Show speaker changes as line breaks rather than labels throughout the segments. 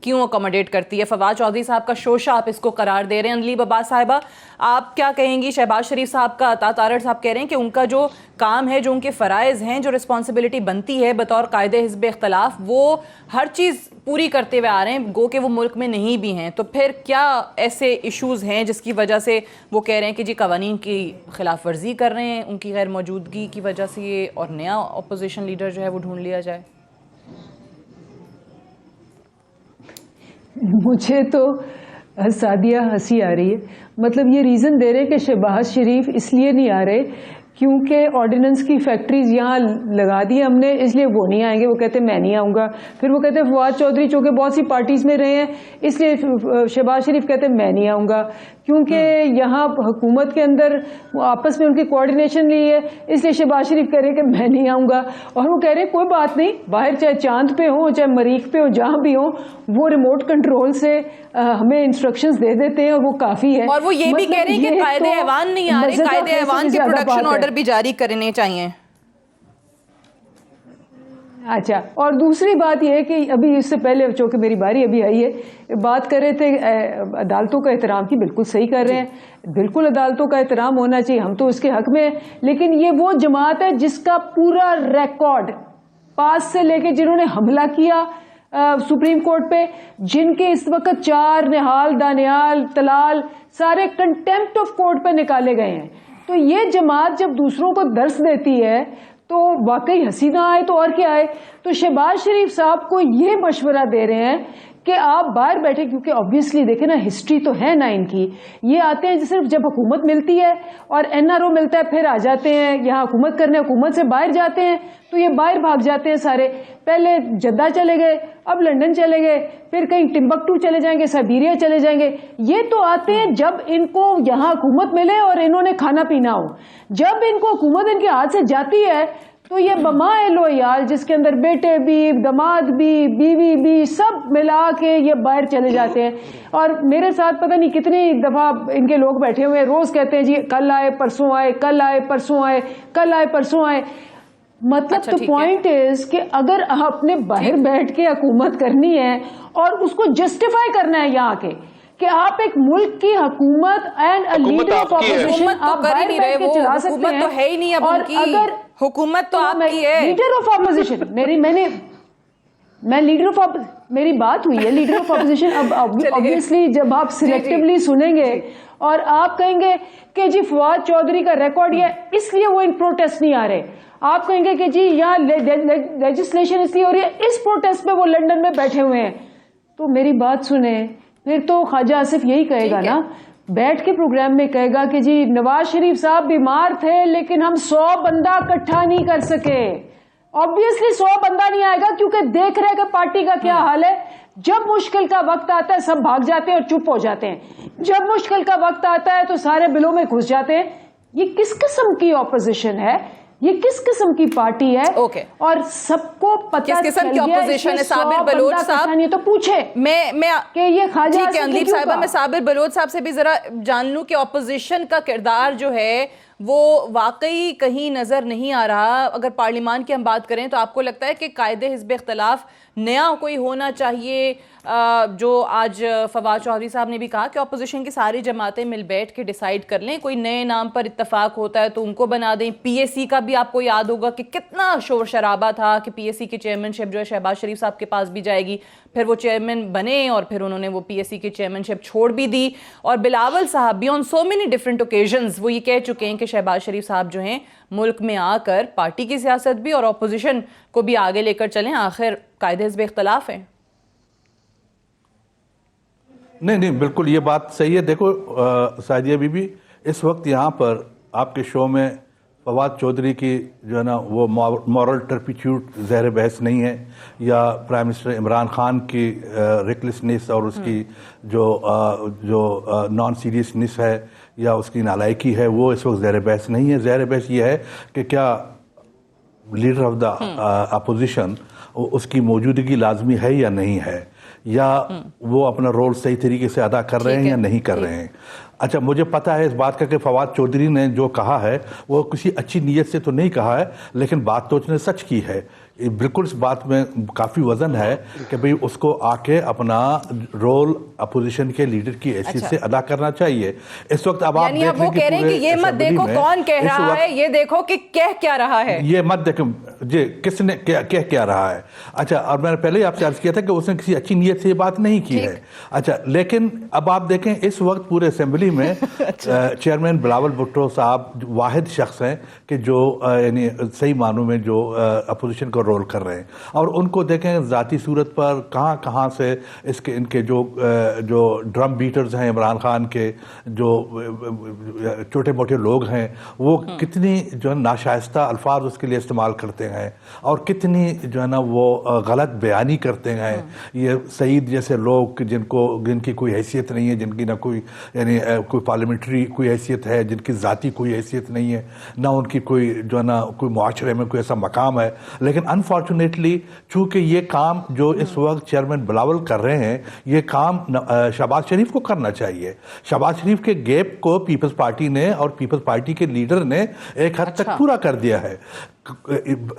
क्यों अकोमोडेट करती है? फवाद चौधरी साहब का शोशा आप इसको करार दे रहे हैं। अनलीब अब्बास साहिबा, आप क्या कहेंगी? शहबाज शरीफ साहब का अता तारड़ साहब कह रहे हैं कि उनका जो काम है, जो उनके फ़राइज़ हैं, जो रिस्पॉन्सिबिलिटी बनती है बतौर कायदे हिज़्ब इख्तलाफ, वो हर चीज़ पूरी करते हुए आ रहे हैं, गो के वो मुल्क में नहीं भी हैं। तो फिर क्या ऐसे इशूज़ हैं जिसकी वजह से वो कह रहे हैं कि जी कवानीन की खिलाफ वर्जी कर रहे हैं उनकी गैर मौजूदगी की वजह से ये, और नया अपोजिशन लीडर जो है वो ढूंढ लिया जाए?
मुझे तो सादिया हंसी आ रही है। मतलब ये रीज़न दे रहे हैं कि शहबाज शरीफ इसलिए नहीं आ रहे क्योंकि ऑर्डिनेंस की फैक्ट्रीज यहाँ लगा दी हमने, इसलिए वो नहीं आएंगे। वो कहते मैं नहीं आऊँगा। फिर वो कहते फवाद चौधरी चूँकि बहुत सी पार्टीज़ में रहे हैं, इसलिए शहबाज शरीफ कहते मैं नहीं आऊँगा क्योंकि यहाँ हुकूमत के अंदर आपस में उनकी कोऑर्डिनेशन नहीं है, इसलिए शहबाज शरीफ कह रहे हैं कि मैं नहीं आऊँगा। और वो कह रहे हैं कोई बात नहीं, बाहर चाहे चांद पे हो चाहे मरीख पे हो, जहाँ भी हो, वो रिमोट कंट्रोल से हमें इंस्ट्रक्शंस दे देते हैं और वो काफ़ी है।
और वो ये भी कह रहे हैं कि कायदे ऐवान नहीं आ रहे, कायदे ऐवान के प्रोडक्शन ऑर्डर भी जारी करने चाहिए।
अच्छा, और दूसरी बात यह है कि अभी इससे पहले चूँकि मेरी बारी अभी आई है, बात कर रहे थे अदालतों का एहतराम की। बिल्कुल सही कर रहे हैं, बिल्कुल अदालतों का एहतराम होना चाहिए, हम तो उसके हक में हैं। लेकिन ये वो जमात है जिसका पूरा रिकॉर्ड पास से लेके, जिन्होंने हमला किया सुप्रीम कोर्ट पे, जिनके इस वक्त 4 निहाल, दानियाल, तलाल सारे कंटेम्प्ट ऑफ कोर्ट पे निकाले गए हैं। तो ये जमात जब दूसरों को दर्स देती है तो वाकई हंसी ना आए तो और क्या आए। तो शहबाज शरीफ साहब को ये मशवरा दे रहे हैं कि आप बाहर बैठे, क्योंकि ऑब्वियसली देखे ना, हिस्ट्री तो है ना इनकी। ये आते हैं सिर्फ जब हुकूमत मिलती है और एनआरओ मिलता है, फिर आ जाते हैं यहाँ हुकूमत करने। हुकूमत से बाहर जाते हैं तो ये बाहर भाग जाते हैं सारे। पहले जद्दा चले गए, अब लंदन चले गए, फिर कहीं टिम्बकटू चले जाएंगे, साइबेरिया चले जाएंगे। ये तो आते हैं जब इनको यहाँ हुकूमत मिले और इन्होंने खाना पीना हो। जब इनको हुकूमत इनके हाथ से जाती है तो ये बमाए लोयाल, जिसके अंदर बेटे भी, दामाद भी, बीवी भी, सब मिला के ये बाहर चले जाते हैं। और मेरे साथ पता नहीं कितनी दफा इनके लोग बैठे हुए हैं, रोज कहते हैं जी कल आए परसों आए, कल आए परसों आए, कल आए परसों आए। मतलब तो पॉइंट इज कि अगर आपने बाहर बैठ के हुकूमत करनी है और उसको जस्टिफाई करना है यहाँ के कि आप एक मुल्क की हुकूमत and a leader of opposition, आप बाहर बैठ के चला सकते हैं।
तो है ही नहीं अब
और
उनकी
अगर
हुकूमत तो आपकी है,
लीडर ऑफ ऑपोजिशन, मैं लीडर ऑफ, मेरी बात हुई है लीडर ऑफ ऑपोजिशन। अब ऑब्वियसली जब आप सिलेक्टिवली सुनेंगे और आप कहेंगे कि जी फवाद चौधरी का रिकॉर्ड ये इसलिए वो इन प्रोटेस्ट नहीं आ रहे, आप कहेंगे कि जी यहाँ लेजिस्लेशन इसलिए हो रही है, इस प्रोटेस्ट में वो लंदन में बैठे हुए हैं, तो मेरी बात सुने। फिर तो ख्वाजा आसिफ यही कहेगा ना, बैठ के प्रोग्राम में कहेगा कि जी नवाज शरीफ साहब बीमार थे लेकिन हम 100 बंदा इकट्ठा नहीं कर सके। ऑब्वियसली 100 बंदा नहीं आएगा क्योंकि देख रहे हैं कि पार्टी का क्या हाल है। जब मुश्किल का वक्त आता है सब भाग जाते हैं और चुप हो जाते हैं, जब मुश्किल का वक्त आता है तो सारे बिलों में घुस जाते हैं। ये किस किस्म की ऑपोजिशन है, ये किस किस्म की पार्टी है? और सबको पता
किस किस्म की ऑपोजिशन है? साबिर बलोच साहब,
ये तो पूछे
मैं
कि ये ख्वाजा
अनलीब साहिबा, मैं साबिर बलोच साहब से भी जरा जान लूं कि ऑपोजिशन का किरदार जो है वो वाकई कहीं नजर नहीं आ रहा। अगर पार्लियामान की हम बात करें तो आपको लगता है कि कायदे हिज़्ब इख्तलाफ नया कोई होना चाहिए? जो आज फवाद चौधरी साहब ने भी कहा कि अपोजिशन की सारी जमातें मिल बैठ के डिसाइड कर लें, कोई नए नाम पर इत्तेफाक होता है तो उनको बना दें। पीएसी का भी आपको याद होगा कि कितना शोर शराबा था कि पीएसी की चेयरमैनशिप जो है शहबाज शरीफ साहब के पास भी जाएगी, फिर वो चेयरमैन बने और फिर उन्होंने वो पीएसी की चेयरमैनशिप छोड़ भी दी। और बिलावल साहब भी on so many different occasions वो ये कह चुके हैं कि शहबाज शरीफ साहब जो हैं मुल्क में आकर पार्टी की सियासत भी और अपोजिशन को भी आगे लेकर चलें। आखिर कायदे हिज़्ब इख्तलाफ है।
नहीं, बिल्कुल ये बात सही है। देखो सादिया बीबी, इस वक्त यहाँ पर आपके शो में फवाद चौधरी की जो है ना वो मॉरल टर्पिट्यूड ज़हर बहस नहीं है, या प्राइम मिनिस्टर इमरान खान की रिकलेसनेस और उसकी जो नॉन सीरियसनेस है या उसकी नालायकी है, वो इस वक्त ज़हर बहस नहीं है। ज़हर बहस ये है कि क्या लीडर ऑफ द अपोजिशन उसकी मौजूदगी लाजमी है या नहीं है। या वो अपना रोल सही तरीके से अदा कर रहे हैं या नहीं कर रहे हैं। अच्छा, मुझे पता है इस बात का कि फवाद चौधरी ने जो कहा है वो किसी अच्छी नीयत से तो नहीं कहा है, लेकिन बात तो उसने सच की है। बिल्कुल इस बात में काफ़ी वजन है कि भाई उसको आके अपना रोल अपोजिशन के लीडर की हैसियत से अदा करना चाहिए। इस वक्त अब आप देख
वो कह रहे हैं कि ये मत देखो कौन कह रहा है, ये देखो कि कह क्या रहा है।
ये मत देखो जी किसने क्या रहा है। अच्छा, और मैंने पहले ही आपसे अर्ज किया था कि उसने किसी अच्छी नीयत से ये बात नहीं की है। अच्छा, लेकिन अब आप देखें इस वक्त पूरे असेंबली में चेयरमैन बिलावल भुट्टो साहब वाहिद शख्स हैं कि जो यानी सही मानों में जो अपोजिशन को रोल कर रहे हैं, और उनको देखें ज़ाती सूरत पर कहाँ से इनके जो ड्रम बीटर्स हैं इमरान खान के, जो छोटे मोटे लोग हैं, वो कितनी जो है नाशाइस्ता अल्फाज उसके लिए इस्तेमाल करते हैं और कितनी जो है ना वो गलत बयानी करते हैं। ये सईद जैसे लोग जिनकी कोई हैसियत नहीं है, जिनकी ना कोई यानी कोई पार्लियामेंट्री कोई हैसियत है, जिनकी ज़ाती कोई हैसियत नहीं है, ना उनकी कोई जो है ना कोई मुआशरे में कोई ऐसा मकाम है, लेकिन अनफॉर्चुनेटली चूंकि ये काम जो इस वक्त चेयरमैन बिलावल कर रहे हैं, ये काम शहबाज शरीफ को करना चाहिए। शहबाज शरीफ के गैप को पीपल्स पार्टी ने और पीपल्स पार्टी के लीडर ने एक हद तक पूरा कर दिया है।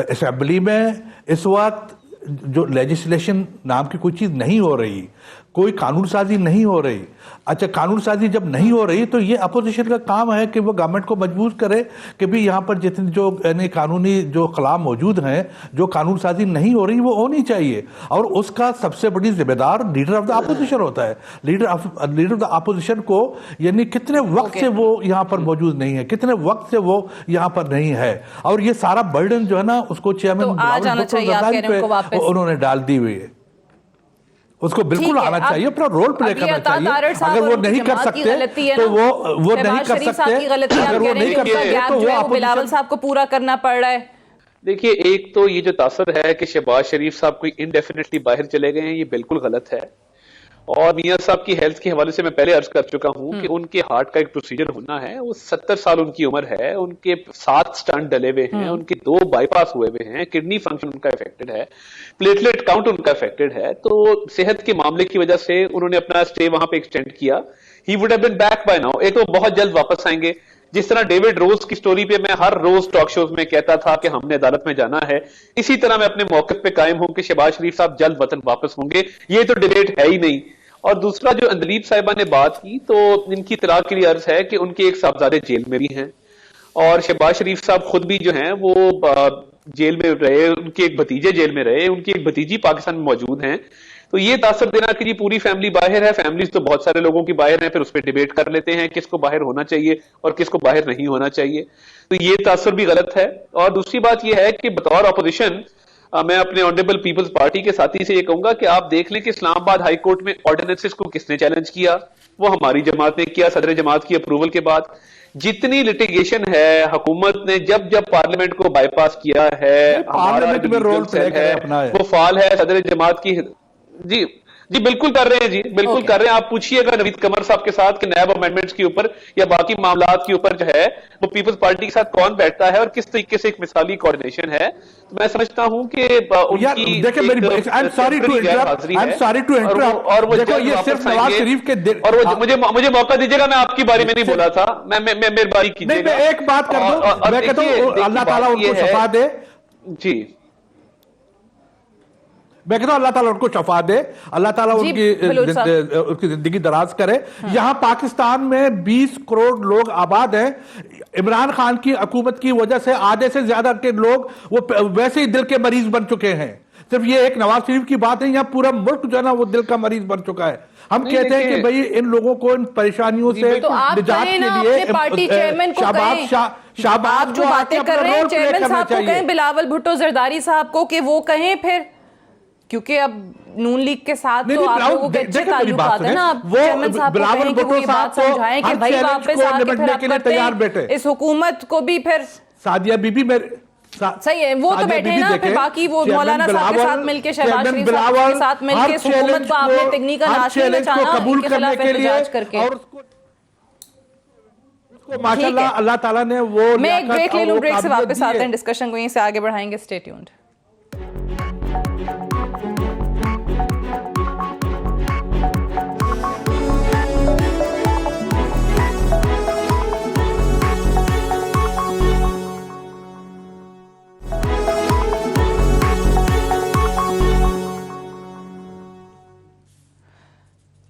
असेंबली में इस वक्त जो लेजिस्लेशन नाम की कोई चीज़ नहीं हो रही, कोई कानून साजी नहीं हो रही। अच्छा, कानून साजी जब नहीं हो रही तो ये अपोजिशन का काम है कि वो गवर्नमेंट को मजबूर करे कि भी यहाँ पर जितने जो यानी कानूनी जो खिलाफ मौजूद हैं, जो कानून साजी नहीं हो रही वो होनी चाहिए, और उसका सबसे बड़ी जिम्मेदार लीडर ऑफ द अपोजिशन होता है। लीडर ऑफ द अपोजिशन को यानी कितने वक्त से वो यहाँ पर मौजूद नहीं है, कितने वक्त से वो यहाँ पर नहीं है, और ये सारा बर्डन जो है ना उसको चेयरमैन उन्होंने डाल दी हुई है। उसको बिल्कुल आना चाहिए, अपना रोल प्ले करना चाहिए। अगर वो नहीं कर सकते तो वो नहीं कर सकते, अगर वो नहीं कर सकते तो वो
बिलावल साहब को पूरा करना पड़ रहा है।
देखिए, एक तो ये जो तासर है कि शहबाज शरीफ साहब कोई इनडेफिनेटली बाहर चले गए हैं, ये बिल्कुल गलत है। और मियां साहब की हेल्थ के हवाले से मैं पहले अर्ज कर चुका हूं कि उनके हार्ट का एक प्रोसीजर होना है। वो 70 साल उनकी उम्र है, उनके 7 स्टंट डले हुए हैं, उनके 2 बाईपास हुए हुए हैं, किडनी फंक्शन उनका इफेक्टेड है, प्लेटलेट काउंट उनका इफेक्टेड है। तो सेहत के मामले की वजह से उन्होंने अपना स्टे वहां पे एक्सटेंड किया। He would have been back by now. एक तो बहुत जल्द वापस आएंगे। जिस तरह डेविड रोज की स्टोरी पे मैं हर रोज टॉक शोज में कहता था कि हमने अदालत में जाना है, इसी तरह मैं अपने मौके पे कायम हूं कि शहबाज शरीफ साहब जल्द वतन वापस होंगे। ये तो डिबेट है ही नहीं। और दूसरा, जो अंदलीब साहिबा ने बात की, तो इनकी इत्तला के लिए अर्ज है कि उनके एक साहबजादे जेल में भी हैं, और शहबाज शरीफ साहब खुद भी जो हैं वो जेल में रहे, उनके एक भतीजे जेल में रहे, उनकी एक भतीजी पाकिस्तान में मौजूद हैं। तो ये तासर देना कि जी पूरी फैमिली बाहर है, फैमिलीज तो बहुत सारे लोगों की बाहर है, फिर उस पर डिबेट कर लेते हैं किसको बाहर होना चाहिए और किसको बाहर नहीं होना चाहिए, तो ये तासर भी गलत है। और दूसरी बात यह है कि बतौर अपोजिशन मैं अपने ऑनरेबल पीपल्स पार्टी के साथी से ये कहूंगा कि आप देख लें कि इस्लामाबाद हाई कोर्ट में ऑर्डिनेंसेस को किसने चैलेंज किया, वो हमारी जमात ने किया, सदर जमात की अप्रूवल के बाद। जितनी लिटिगेशन है, हुकूमत ने जब पार्लियामेंट को बाईपास किया है,
पार्लियामेंट में रोल प्ले है
वो फाल है सदर जमात की। जी बिल्कुल कर रहे हैं, जी बिल्कुल कर रहे हैं। आप पूछिएगा नवीद कमर साहब के साथ कि नैब अमेंडमेंट्स के ऊपर या बाकी मामलात के ऊपर जो है वो पीपल्स पार्टी के साथ कौन बैठता है और किस तरीके से एक मिसाली कोऑर्डिनेशन है। तो मैं समझता हूं कि उनकी और मुझे मौका दीजिएगा, मैं आपकी बारे में नहीं बोला था, मैं मेहरबानी कीजिएगा।
एक बात कर दूं, मैं कहता हूं अल्लाह ताला उनको शफा दे।
जी,
मैं कहता हूं अल्लाह ताला उनको शफा दे, अल्लाह ताला उनकी जिंदगी दराज करे। यहाँ पाकिस्तान में 20 करोड़ लोग आबाद हैं। इमरान खान की हुकूमत की वजह से आधे से ज्यादा के लोग वो वैसे ही दिल के मरीज बन चुके हैं। सिर्फ ये एक नवाज शरीफ की बात है, यहाँ पूरा मुल्क जो है ना वो दिल का मरीज बन चुका है। हम कहते हैं कि भाई इन लोगों को इन परेशानियों से निजात के लिए
शाहबाज जो बातें कर रहे हैं चेयरमैन साहब को कहें, बिलावल भुट्टो जरदारी साहब को कि वो कहें फिर, क्योंकि अब नून लीग के साथ तो आप लोगों के अच्छे ताल्लुकात है ना। आप चेयरमैन साहब को कहें कि वो ये बात समझाएं कि भाई वापस आके फिर आप करते हैं इस हुकूमत को भी फिर।
सादिया बीबी
सही है, वो तो बैठे हैं ना, फिर बाकी वो मौलाना साहब के साथ मिलके, शहबाज शरीफ साहब के साथ मिलके इस हुकूमत को आपने तकनीकल नाशनी में चाहा,
कबूल करने के लिए
करके
और माशाल्लाह अल्लाह ताला ने वो।
मैं एक ब्रेक ले लूं, ब्रेक से वापस आते हैं, डिस्कशन को यहीं से आगे बढ़ाएंगे। Stay tuned.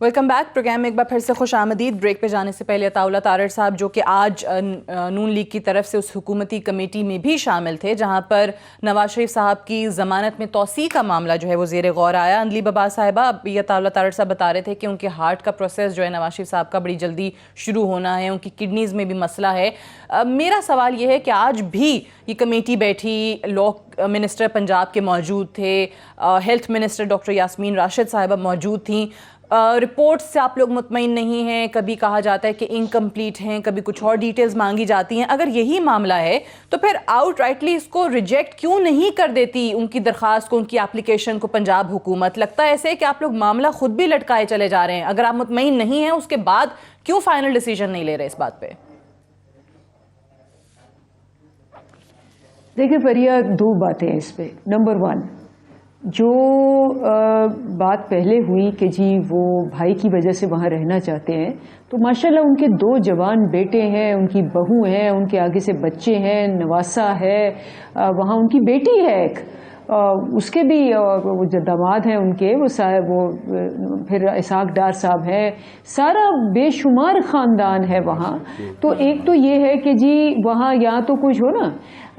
Welcome back. Programme में एक बार फिर से खुश आमदीद। ब्रेक पे जाने से पहले अताउल्लाह तारड़ साहब जो कि आज नून लीग की तरफ से उस हुकूमती कमेटी में भी शामिल थे जहां पर नवाज शरीफ साहब की ज़मानत में तौसी का मामला जो है वो ज़ेर गौर आया। अंदली बबा साहिबा, अब ये अताउल्लाह तारड़ साहब बता रहे थे कि उनके हार्ट का प्रोसेस जो है नवाज शरीफ साहब का बड़ी जल्दी शुरू होना है, उनकी किडनीज़ में भी मसला है। मेरा सवाल ये है कि आज भी ये कमेटी बैठी, लॉ मिनिस्टर पंजाब के मौजूद थे, health minister doctor Yasmeen Rashid साहिबा मौजूद थी। रिपोर्ट से आप लोग मुतमईन नहीं हैं, कभी कहा जाता है कि इनकम्प्लीट हैं, कभी कुछ और डिटेल्स मांगी जाती हैं। अगर यही मामला है तो फिर आउट राइटली इसको रिजेक्ट क्यों नहीं कर देती, उनकी दरख्वास्त को, उनकी एप्लीकेशन को पंजाब हुकूमत? लगता है ऐसे कि आप लोग मामला खुद भी लटकाए चले जा रहे हैं। अगर आप मुतमईन नहीं हैं उसके बाद क्यों फाइनल डिसीजन नहीं ले रहे इस बात पे?
देखिए फरिया, दो बातें हैं इस पे। नंबर वन, जो बात पहले हुई कि जी वो भाई की वजह से वहाँ रहना चाहते हैं, तो माशाल्लाह उनके दो जवान बेटे हैं, उनकी बहू है, उनके आगे से बच्चे हैं, नवासा है, वहाँ उनकी बेटी है एक, उसके भी वो जो दामाद हैं उनके, वो फिर इसाक डार साहब हैं, सारा बेशुमार ख़ानदान है वहाँ। तो एक तो ये है कि जी वहाँ या तो कुछ हो ना,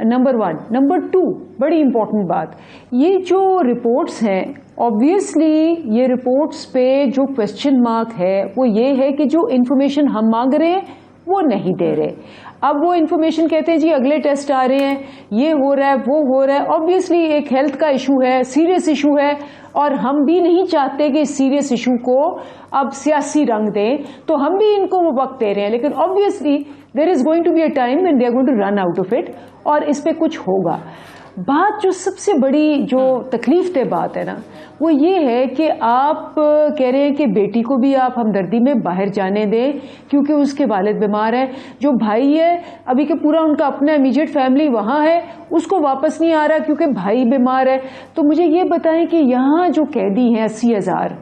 नंबर वन। नंबर टू, बड़ी इंपॉर्टेंट बात, ये जो रिपोर्ट्स हैं, ऑब्वियसली ये रिपोर्ट्स पे जो क्वेश्चन मार्क है वो ये है कि जो इन्फॉर्मेशन हम मांग रहे हैं वो नहीं दे रहे। अब वो इन्फॉर्मेशन कहते हैं जी अगले टेस्ट आ रहे हैं, ये हो रहा है, वो हो रहा है। ऑब्वियसली एक हेल्थ का इशू है, सीरियस इशू है, और हम भी नहीं चाहते कि इस सीरियस इशू को अब सियासी रंग दें, तो हम भी इनको वो वक्त दे रहे हैं। लेकिन obviously there is going to be a time when they are going to run out of it, और इस पे कुछ होगा। बात जो सबसे बड़ी जो तकलीफ दे बात है ना, वो ये है कि आप कह रहे हैं कि बेटी को भी आप हमदर्दी में बाहर जाने दें क्योंकि उसके वालिद बीमार है, जो भाई है अभी के पूरा उनका अपना इमीडिएट फैमिली वहाँ है, उसको वापस नहीं आ रहा क्योंकि भाई बीमार है। तो मुझे ये बताएं कि यहाँ जो कैदी हैं 80,000,